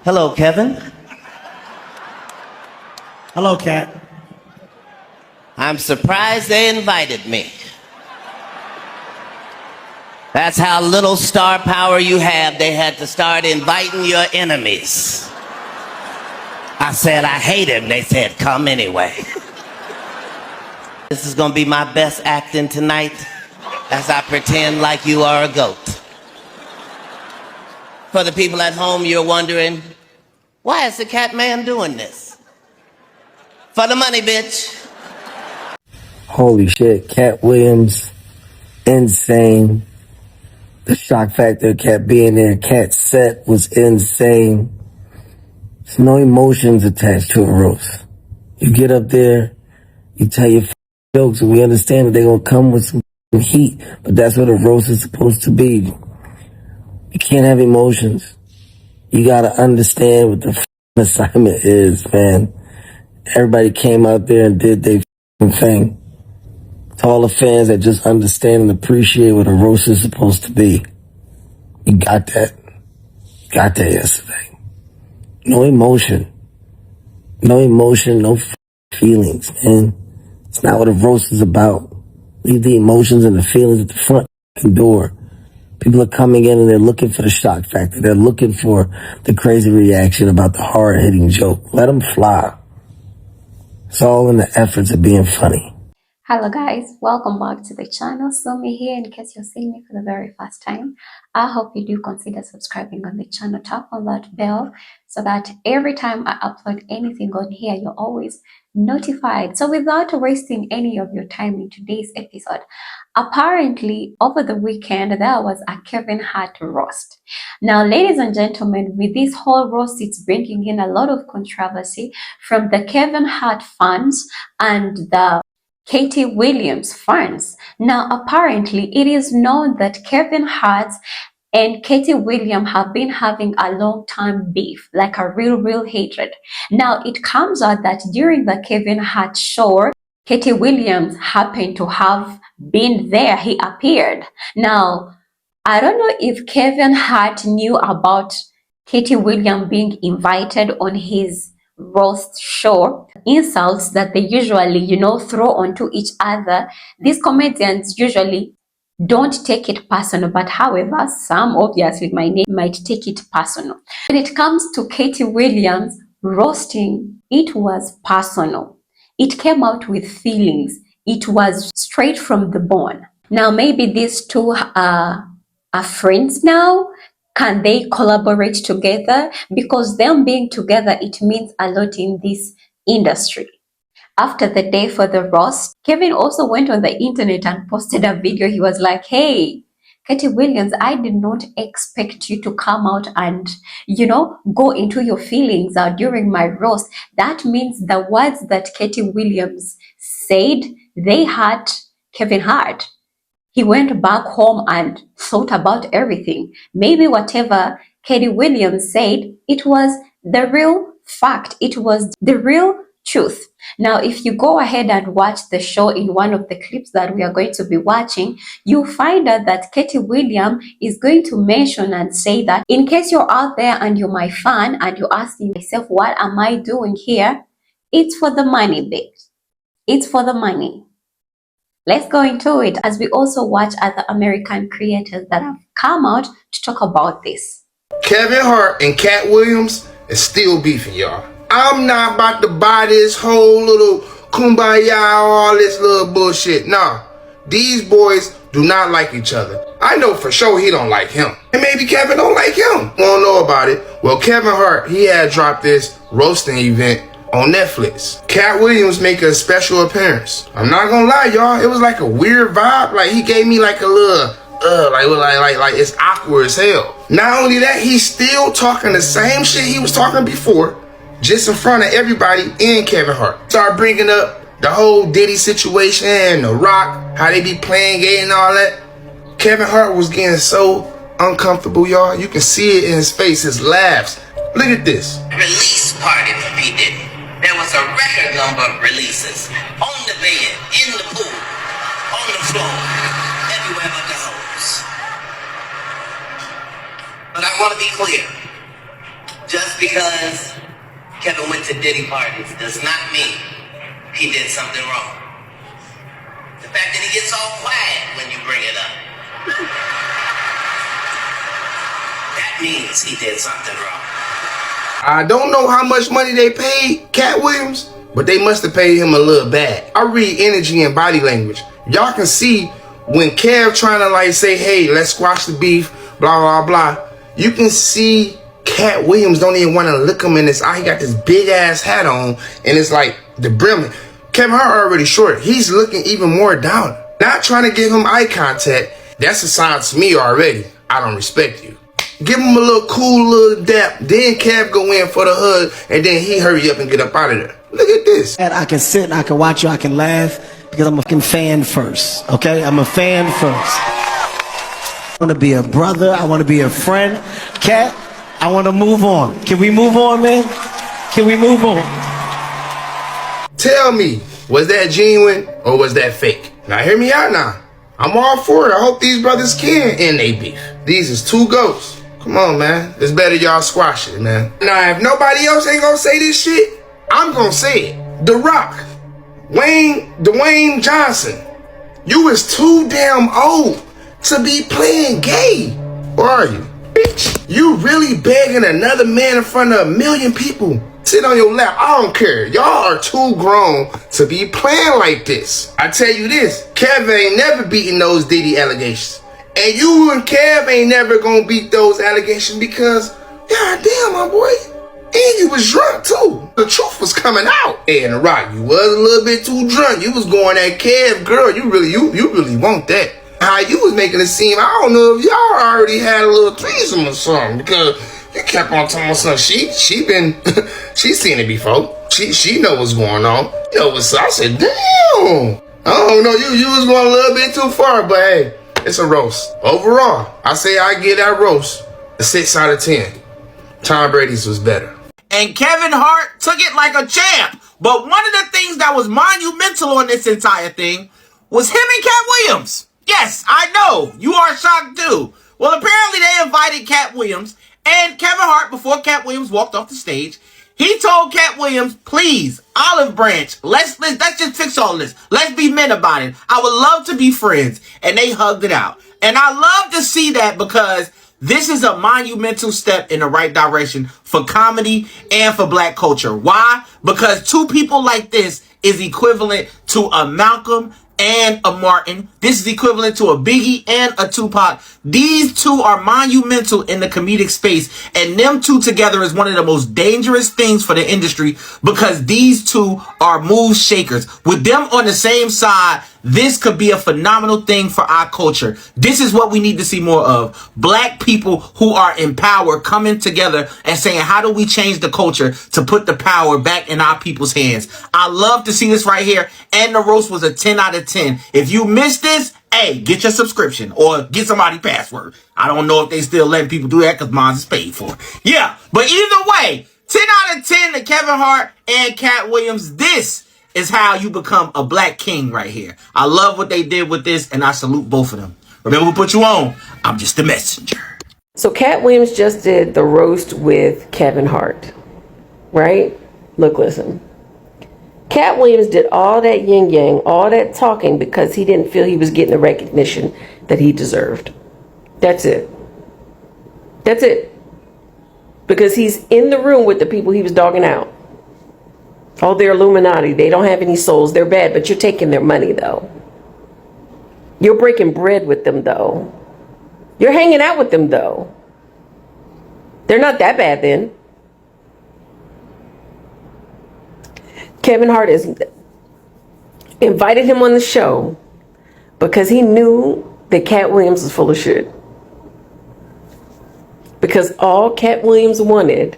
Hello, Kevin. Hello, Katt. I'm surprised they invited me. That's how little star power you have. They had to start inviting your enemies. I said, I hate him. They said, come anyway. This is gonna be my best acting tonight as I pretend like you are a goat. For the people at home, you're wondering, why is the Cat Man doing this? For the money, bitch. Holy shit, Katt Williams, insane. The shock factor of Katt being there, Katt's set was insane. There's no emotions attached to a roast. You get up there, you tell your jokes, and we understand that they're gonna come with some heat, but that's what a roast is supposed to be. You can't have emotions. You gotta understand what the assignment is, man. Everybody came out there and did their thing. To all the fans that just understand and appreciate what a roast is supposed to be. You got that. Got that yesterday. No emotion. No emotion, no feelings, man. It's not what a roast is about. Leave the emotions and the feelings at the front door. People are coming in and they're looking for the shock factor. They're looking for the crazy reaction about the hard-hitting joke. Let them fly. It's all in the efforts of being funny. Hello guys, welcome back to the channel. Somi here. In case you're seeing me for the very first time, I hope you do consider subscribing on the channel. Tap on that bell so that every time I upload anything on here, you're always notified. So without wasting any of your time in today's episode, apparently over the weekend there was a Kevin Hart roast. Now, ladies and gentlemen, with this whole roast, it's bringing in a lot of controversy from the Kevin Hart fans and the Katt Williams fans. Now, apparently, it is known that Kevin Hart and Katt Williams have been having a long-time beef, like a real hatred. Now, it comes out that during the Kevin Hart show, Katt Williams happened to have been there. He appeared. Now, I don't know if Kevin Hart knew about Katt Williams being invited on his roast show. Insults that they usually, throw onto each other. These comedians usually don't take it personal, but however, some obviously might take it personal. When it comes to Katt Williams roasting, it was personal. It came out with feelings. It was straight from the bone. Now, maybe these two are friends now. Can they collaborate together? Because them being together, it means a lot in this industry. After the day for the roast, Kevin also went on the internet and posted a video. He was like, hey, Katt Williams, I did not expect you to come out and, go into your feelings during my roast. That means the words that Katt Williams said, they hurt Kevin Hart. He went back home and thought about everything. Maybe whatever Katt Williams said, it was the real fact. It was the real truth. Now, if you go ahead and watch the show in one of the clips that we are going to be watching, you'll find out that Katt Williams is going to mention and say that in case you're out there and you're my fan and you're asking yourself, what am I doing here? It's for the money, babes. It's for the money. Let's go into it as we also watch other American creators that have come out to talk about this. Kevin Hart and Katt Williams is still beefing, y'all. I'm not about to buy this whole little kumbaya, all this little bullshit. Nah, these boys do not like each other. I know for sure he don't like him. And maybe Kevin don't like him. Won't know about it. Well, Kevin Hart, he had dropped this roasting event on Netflix. Katt Williams make a special appearance. I'm not gonna lie, y'all. It was like a weird vibe. Like he gave me like a little, like it's awkward as hell. Not only that, he's still talking the same shit he was talking before, just in front of everybody and Kevin Hart. Start bringing up the whole Diddy situation and The Rock, how they be playing gay and all that. Kevin Hart was getting so uncomfortable, y'all. You can see it in his face, his laughs. Look at this. Release party for P. Diddy. There was a record number of releases on the bed, in the pool, on the floor, everywhere but the hoes. But I want to be clear. Just because Kevin went to Diddy parties does not mean he did something wrong. The fact that he gets all quiet when you bring it up, that means he did something wrong. I don't know how much money they paid Katt Williams, but they must have paid him a little bad. I read energy and body language. Y'all can see when Kev trying to like say, hey, let's squash the beef, blah, blah, blah. You can see Katt Williams don't even want to look him in his eye. He got this big ass hat on and it's like the brim. Kevin Hart already short. He's looking even more down. Not trying to give him eye contact. That's a sign to me already. I don't respect you. Give him a little cool little dap. Then Kev go in for the hug and then he hurry up and get up out of there. Look at this. And I can sit and I can watch you, I can laugh because I'm a fucking fan first, okay? I'm a fan first. I want to be a brother. I want to be a friend. Katt, I want to move on. Can we move on, man? Can we move on? Tell me, was that genuine or was that fake? Now hear me out now. I'm all for it. I hope these brothers can end they beef. These is two goats. Come on, man. It's better y'all squash it, man. Now, if nobody else ain't gonna say this shit, I'm gonna say it. The Rock, Dwayne Johnson, you is too damn old to be playing gay. Or are you? Bitch, you really begging another man in front of a million people? Sit on your lap. I don't care. Y'all are too grown to be playing like this. I tell you this, Kev ain't never beating those Diddy allegations. And you and Kev ain't never gonna beat those allegations because, god damn, my boy, and you was drunk too. The truth was coming out. Hey, and The Rock, you was a little bit too drunk. You was going at Kev, girl. You really want that. How you was making it seem, I don't know if y'all already had a little threesome or something because you kept on telling me something. She seen it before. She know what's going on. You know what's up. I said, damn. I don't know, you was going a little bit too far, but hey, it's a roast. Overall, I say I give that roast a 6 out of 10. Tom Brady's was better. And Kevin Hart took it like a champ. But one of the things that was monumental on this entire thing was him and Katt Williams. Yes, I know. You are shocked too. Well, apparently they invited Katt Williams and Kevin Hart before Katt Williams walked off the stage. He told Katt Williams, please, olive branch, let's just fix all this. Let's be men about it. I would love to be friends. And they hugged it out. And I love to see that because this is a monumental step in the right direction for comedy and for black culture. Why? Because two people like this is equivalent to a Malcolm and a Martin. This is equivalent to a Biggie and a Tupac. These two are monumental in the comedic space, and them two together is one of the most dangerous things for the industry because these two are move shakers. With them on the same side, this could be a phenomenal thing for our culture. This is what we need to see more of. Black people who are in power coming together and saying, how do we change the culture to put the power back in our people's hands? I love to see this right here. And the roast was a 10 out of 10. If you missed this, hey, get your subscription or get somebody password. I don't know if they still letting people do that because mine is paid for. Yeah, but either way, 10 out of 10 to Kevin Hart and Katt Williams. This is how you become a black king right here. I love what they did with this, and I salute both of them. Remember, we put you on. I'm just the messenger. So Katt Williams just did the roast with Kevin Hart, right? Look, listen. Katt Williams did all that yin-yang, all that talking because he didn't feel he was getting the recognition that he deserved. That's it. That's it. Because he's in the room with the people he was dogging out. Oh, they're Illuminati. They don't have any souls. They're bad, but you're taking their money, though. You're breaking bread with them, though. You're hanging out with them, though. They're not that bad, then. Kevin Hart has invited him on the show because he knew that Katt Williams was full of shit. Because all Katt Williams wanted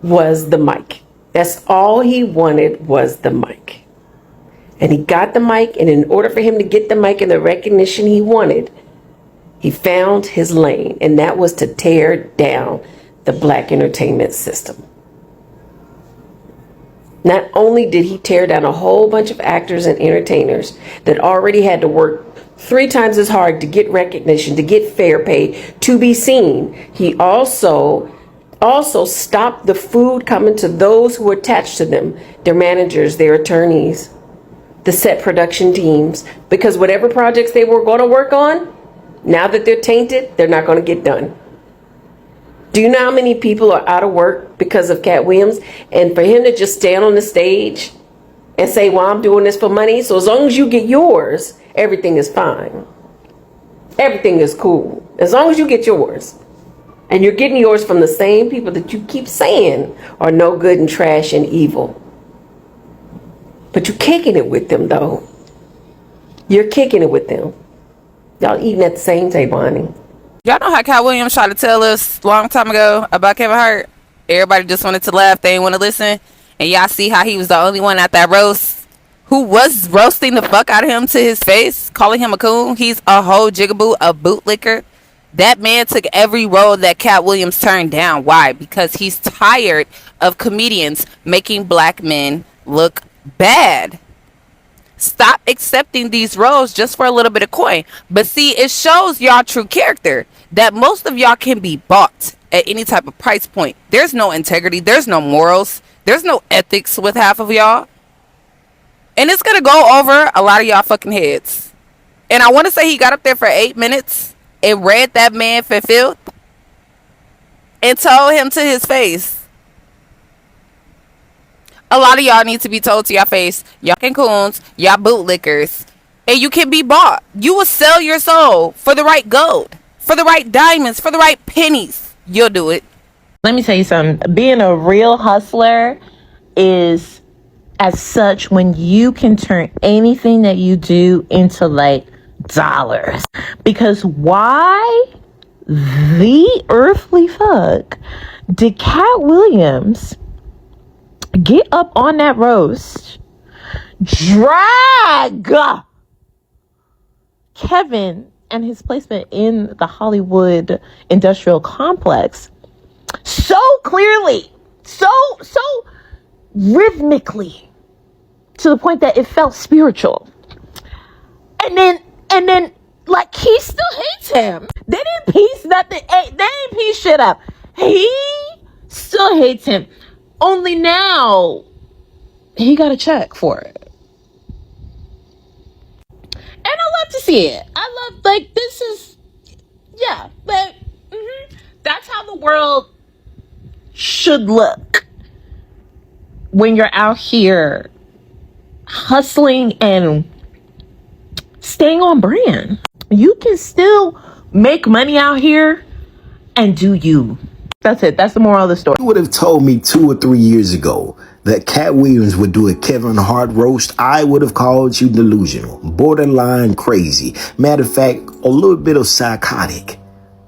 was the mic. That's all he wanted was the mic. And he got the mic, and in order for him to get the mic and the recognition he wanted, he found his lane, and that was to tear down the black entertainment system. Not only did he tear down a whole bunch of actors and entertainers that already had to work 3 times as hard to get recognition, to get fair pay, to be seen, he also Also, stop the food coming to those who are attached to them, their managers, their attorneys, the set production teams, because whatever projects they were going to work on, now that they're tainted, they're not going to get done. Do you know how many people are out of work because of Katt Williams? And for him to just stand on the stage and say, well, I'm doing this for money, so as long as you get yours, everything is fine. Everything is cool. As long as you get yours. And you're getting yours from the same people that you keep saying are no good and trash and evil. But you're kicking it with them, though. You're kicking it with them. Y'all eating at the same table, honey. Y'all know how Katt Williams tried to tell us a long time ago about Kevin Hart? Everybody just wanted to laugh. They didn't want to listen. And y'all see how he was the only one at that roast who was roasting the fuck out of him to his face, calling him a coon. He's a whole jigaboo, a bootlicker. That man took every role that Katt Williams turned down. Why? Because he's tired of comedians making black men look bad. Stop accepting these roles just for a little bit of coin. But see, it shows y'all true character, that most of y'all can be bought at any type of price point. There's no integrity. There's no morals. There's no ethics with half of y'all. And it's going to go over a lot of y'all fucking heads. And I want to say he got up there for 8 minutes and read that man for filth and told him to his face. A lot of y'all need to be told to your face, y'all can coons, y'all bootlickers, and you can be bought. You will sell your soul for the right gold, for the right diamonds, for the right pennies. You'll do it. Let me tell you something. Being a real hustler is as such when you can turn anything that you do into like dollars. Because why the earthly fuck did Katt Williams get up on that roast, drag Kevin and his placement in the Hollywood industrial complex so clearly, so rhythmically, to the point that it felt spiritual? And then like he still hates him. They didn't piece nothing. They didn't piece shit up. He still hates him. Only now he got a check for it. And I love to see it. I love, like, this is, yeah, but that's how the world should look when you're out here hustling and staying on brand. You can still make money out here and do you. That's it. That's the moral of the story. You would have told me 2 or 3 years ago that Katt Williams would do a Kevin Hart roast, I would have called you delusional, borderline crazy. Matter of fact, a little bit of psychotic.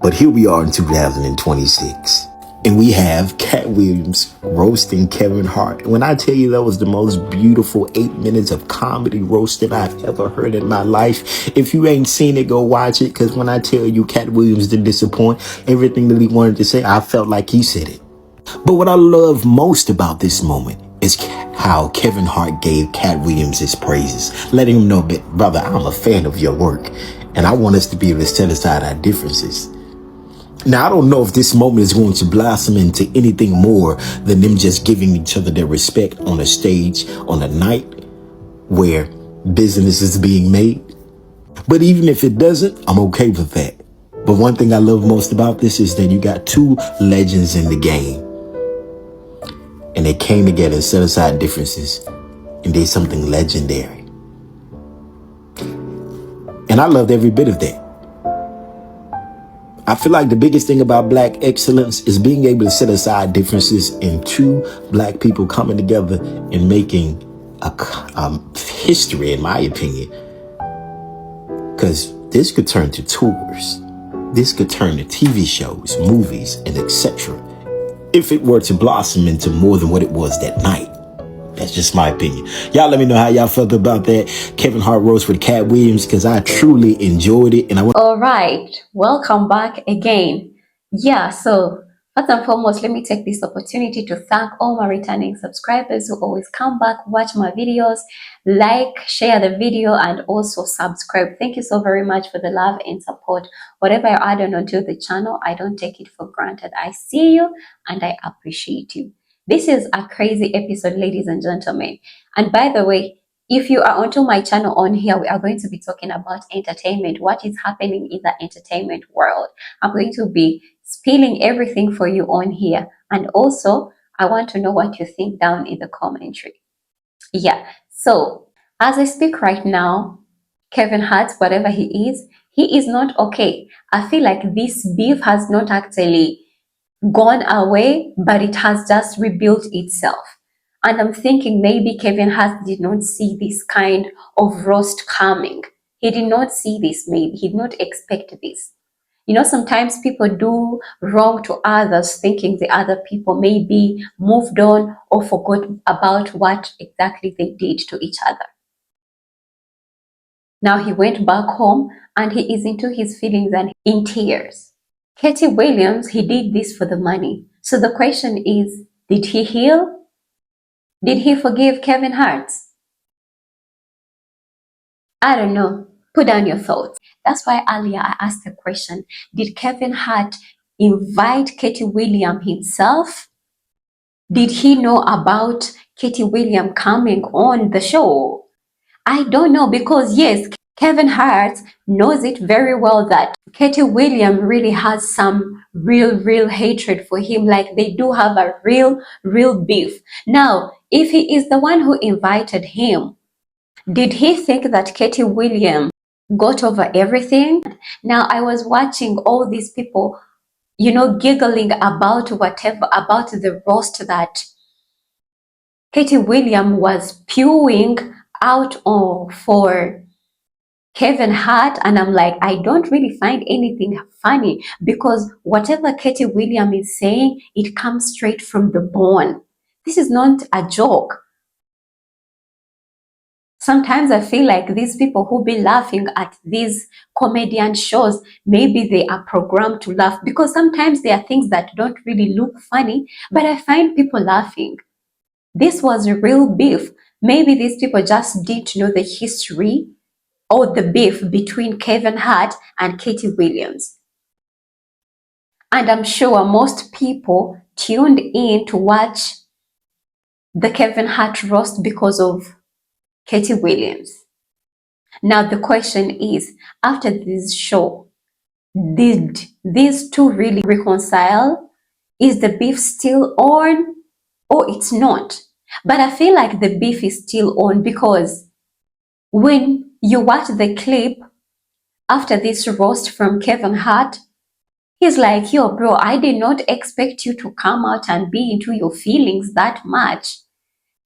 But here we are in 2026. And we have Katt Williams roasting Kevin Hart. When I tell you that was the most beautiful 8 minutes of comedy roasting I've ever heard in my life. If you ain't seen it, go watch it. Because when I tell you Katt Williams didn't disappoint, everything that he wanted to say, I felt like he said it. But what I love most about this moment is how Kevin Hart gave Katt Williams his praises, letting him know that, brother, I'm a fan of your work. And I want us to be able to set aside our differences. Now, I don't know if this moment is going to blossom into anything more than them just giving each other their respect on a stage on a night where business is being made. But even if it doesn't, I'm okay with that. But one thing I love most about this is that you got 2 legends in the game. And they came together and set aside differences and did something legendary. And I loved every bit of that. I feel like the biggest thing about black excellence is being able to set aside differences and 2 black people coming together and making a history, in my opinion. Because this could turn to tours. This could turn to TV shows, movies, and etc. if it were to blossom into more than what it was that night. That's just my opinion. Y'all let me know how y'all felt about that Kevin Hart roast with Katt Williams, because I truly enjoyed it. And All right, welcome back again. Yeah, so First and foremost, let me take this opportunity to thank all my returning subscribers who always come back, watch my videos, like, share the video, and also subscribe. Thank you so very much for the love and support. Whatever I add on onto the channel, I don't take it for granted. I see you and I appreciate you. This is a crazy episode, ladies and gentlemen. And by the way, if you are onto my channel on here, we are going to be talking about entertainment, what is happening in the entertainment world. I'm going to be spilling everything for you on here. And also, I want to know what you think down in the commentary. Yeah, so as I speak right now, Kevin Hart, whatever he is not okay. I feel like this beef has not actually gone away, but it has just rebuilt itself. And I'm thinking maybe Kevin Hart did not see this kind of roast coming. He did not see this, maybe. He did not expect this. You know, sometimes people do wrong to others, thinking the other people maybe moved on or forgot about what exactly they did to each other. Now he went back home and he is into his feelings and in tears. Katt Williams, he did this for the money. So the question is, did he heal? Did he forgive Kevin Hart? I don't know. Put down your thoughts. That's why earlier I asked the question, did Kevin Hart invite Katt Williams himself? Did he know about Katt Williams coming on the show? I don't know, because yes, Kevin Hart knows it very well that Katt Williams really has some real hatred for him. Like they do have a real beef. Now, if he is the one who invited him, did he think that Katt Williams got over everything? Now, I was watching all these people, you know, giggling about whatever, about the roast that Katt Williams was spewing out for Kevin Hart, and I'm like, I don't really find anything funny, because whatever Katt Williams is saying, it comes straight from the bone. This is not a joke. Sometimes I feel like these people who be laughing at these comedian shows, maybe they are programmed to laugh, because sometimes there are things that don't really look funny, but I find people laughing. This was a real beef. Maybe these people just didn't know the history or the beef between Kevin Hart and Katt Williams. And I'm sure most people tuned in to watch the Kevin Hart roast because of Katt Williams. Now the question is, after this show, did these two really reconcile? Is the beef still on or it's not? But I feel like the beef is still on, because when you watch the clip after this roast from Kevin Hart, he's like, yo, bro, I did not expect you to come out and be into your feelings that much.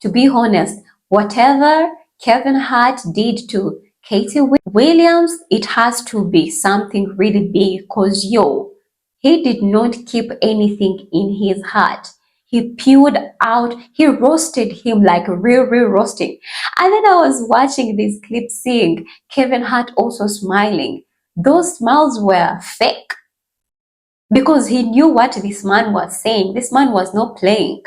To be honest, whatever Kevin Hart did to Katt Williams, it has to be something really big, because yo, he did not keep anything in his heart. He poured out, he roasted him like real roasting. And then I was watching this clip, seeing Kevin Hart also smiling. Those smiles were fake, because he knew what this man was saying. This man was not playing.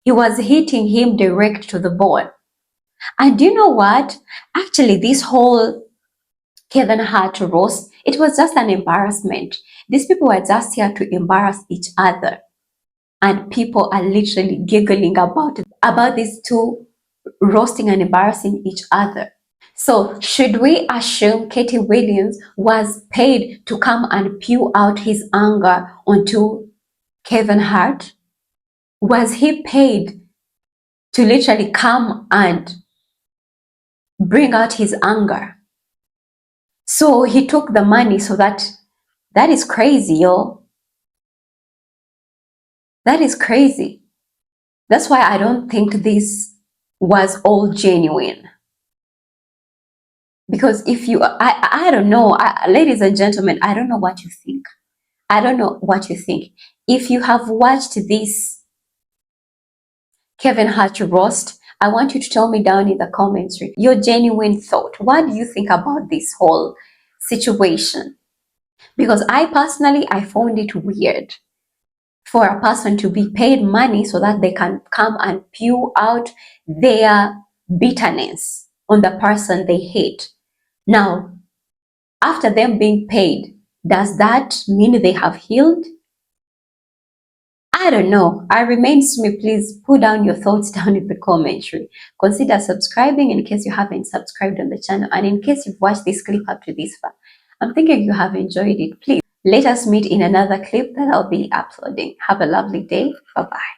He was hitting him direct to the bone. And you know what? Actually, this whole Kevin Hart roast, it was just an embarrassment. These people were just here to embarrass each other. And people are literally giggling about these two roasting and embarrassing each other. So should we assume Katt Williams was paid to come and pew out his anger onto Kevin Hart? Was he paid to literally come and bring out his anger? So he took the money, so that is crazy, yo. That is crazy. That's why I don't think this was all genuine. Because if you, I don't know, ladies and gentlemen, I don't know what you think. I don't know what you think. If you have watched this Kevin Hart roast, I want you to tell me down in the comments your genuine thought. What do you think about this whole situation? Because I personally, I found it weird. for a person to be paid money so that they can come and spew out their bitterness on the person they hate. Now, after them being paid, does that mean they have healed? I don't know. I remain Sumi. Please put down your thoughts down in the commentary. Consider subscribing in case you haven't subscribed on the channel, and in case you've watched this clip up to this far. I'm thinking you have enjoyed it. Please let us meet in another clip that I'll be uploading. Have a lovely day. Bye-bye.